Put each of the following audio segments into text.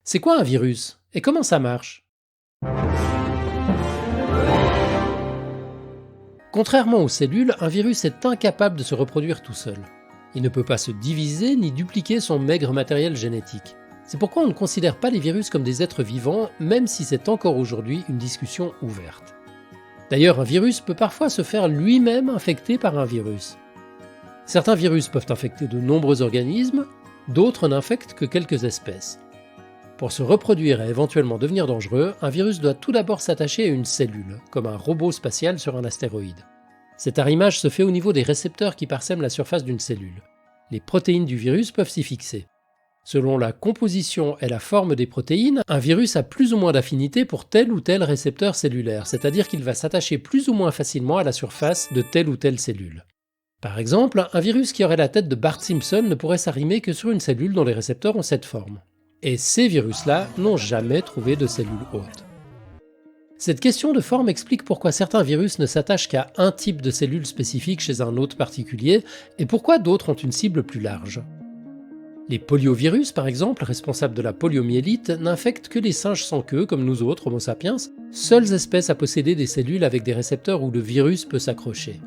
C'est quoi un virus? Et comment ça marche? Contrairement aux cellules, un virus est incapable de se reproduire tout seul. Il ne peut pas se diviser ni dupliquer son maigre matériel génétique. C'est pourquoi on ne considère pas les virus comme des êtres vivants, même si c'est encore aujourd'hui une discussion ouverte. D'ailleurs, un virus peut parfois se faire lui-même infecter par un virus. Certains virus peuvent infecter de nombreux organismes, d'autres n'infectent que quelques espèces. Pour se reproduire et éventuellement devenir dangereux, un virus doit tout d'abord s'attacher à une cellule, comme un robot spatial sur un astéroïde. Cet arrimage se fait au niveau des récepteurs qui parsèment la surface d'une cellule. Les protéines du virus peuvent s'y fixer. Selon la composition et la forme des protéines, un virus a plus ou moins d'affinité pour tel ou tel récepteur cellulaire, c'est-à-dire qu'il va s'attacher plus ou moins facilement à la surface de telle ou telle cellule. Par exemple, un virus qui aurait la tête de Bart Simpson ne pourrait s'arrimer que sur une cellule dont les récepteurs ont cette forme. Et ces virus-là n'ont jamais trouvé de cellules hôtes. Cette question de forme explique pourquoi certains virus ne s'attachent qu'à un type de cellule spécifique chez un hôte particulier et pourquoi d'autres ont une cible plus large. Les poliovirus, par exemple, responsables de la poliomyélite, n'infectent que les singes sans queue, comme nous autres, Homo sapiens, seules espèces à posséder des cellules avec des récepteurs où le virus peut s'accrocher.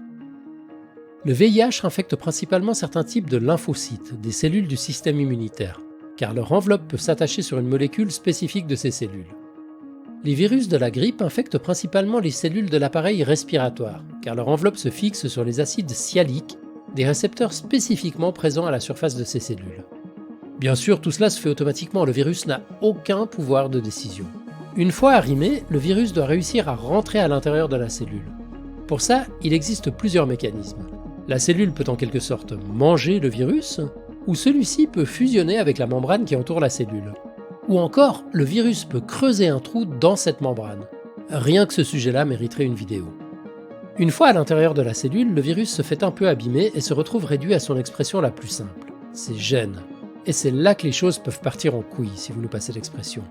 Le VIH infecte principalement certains types de lymphocytes, des cellules du système immunitaire, car leur enveloppe peut s'attacher sur une molécule spécifique de ces cellules. Les virus de la grippe infectent principalement les cellules de l'appareil respiratoire, car leur enveloppe se fixe sur les acides sialiques, des récepteurs spécifiquement présents à la surface de ces cellules. Bien sûr, tout cela se fait automatiquement, le virus n'a aucun pouvoir de décision. Une fois arrimé, le virus doit réussir à rentrer à l'intérieur de la cellule. Pour ça, il existe plusieurs mécanismes. La cellule peut en quelque sorte manger le virus, ou celui-ci peut fusionner avec la membrane qui entoure la cellule. Ou encore, le virus peut creuser un trou dans cette membrane. Rien que ce sujet-là mériterait une vidéo. Une fois à l'intérieur de la cellule, le virus se fait un peu abîmer et se retrouve réduit à son expression la plus simple, ses gènes. Et c'est là que les choses peuvent partir en couille, si vous nous passez l'expression.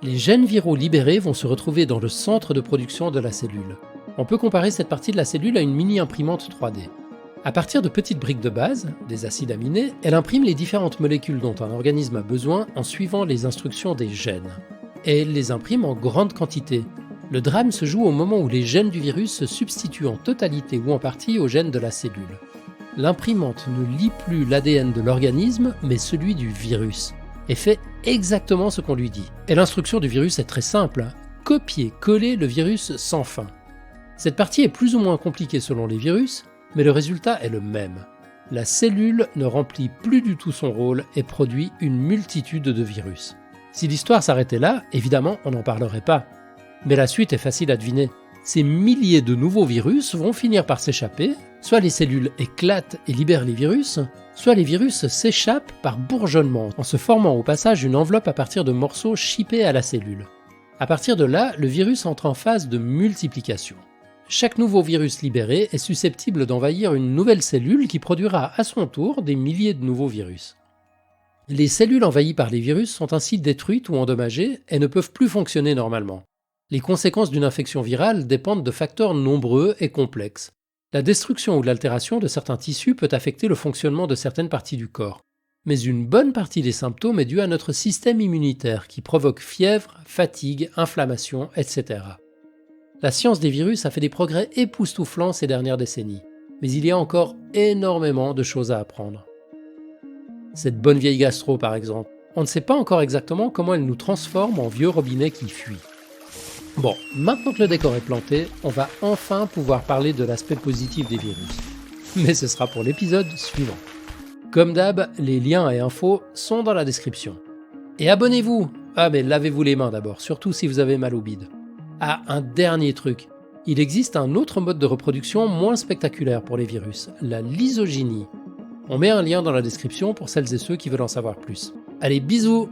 Les gènes viraux libérés vont se retrouver dans le centre de production de la cellule. On peut comparer cette partie de la cellule à une mini-imprimante 3D. À partir de petites briques de base, des acides aminés, elle imprime les différentes molécules dont un organisme a besoin en suivant les instructions des gènes. Et elle les imprime en grande quantité. Le drame se joue au moment où les gènes du virus se substituent en totalité ou en partie aux gènes de la cellule. L'imprimante ne lit plus l'ADN de l'organisme, mais celui du virus, et fait exactement ce qu'on lui dit. Et l'instruction du virus est très simple, copier-coller le virus sans fin. Cette partie est plus ou moins compliquée selon les virus, mais le résultat est le même. La cellule ne remplit plus du tout son rôle et produit une multitude de virus. Si l'histoire s'arrêtait là, évidemment, on n'en parlerait pas. Mais la suite est facile à deviner. Ces milliers de nouveaux virus vont finir par s'échapper, soit les cellules éclatent et libèrent les virus, soit les virus s'échappent par bourgeonnement, en se formant au passage une enveloppe à partir de morceaux chippés à la cellule. À partir de là, le virus entre en phase de multiplication. Chaque nouveau virus libéré est susceptible d'envahir une nouvelle cellule qui produira à son tour des milliers de nouveaux virus. Les cellules envahies par les virus sont ainsi détruites ou endommagées et ne peuvent plus fonctionner normalement. Les conséquences d'une infection virale dépendent de facteurs nombreux et complexes. La destruction ou l'altération de certains tissus peut affecter le fonctionnement de certaines parties du corps. Mais une bonne partie des symptômes est due à notre système immunitaire qui provoque fièvre, fatigue, inflammation, etc. La science des virus a fait des progrès époustouflants ces dernières décennies, mais il y a encore énormément de choses à apprendre. Cette bonne vieille gastro par exemple, on ne sait pas encore exactement comment elle nous transforme en vieux robinet qui fuit. Bon, maintenant que le décor est planté, on va enfin pouvoir parler de l'aspect positif des virus. Mais ce sera pour l'épisode suivant. Comme d'hab, les liens et infos sont dans la description. Et abonnez-vous! Ah mais lavez-vous les mains d'abord, surtout si vous avez mal au bide. Ah, un dernier truc. Il existe un autre mode de reproduction moins spectaculaire pour les virus, la lysogénie. On met un lien dans la description pour celles et ceux qui veulent en savoir plus. Allez, bisous!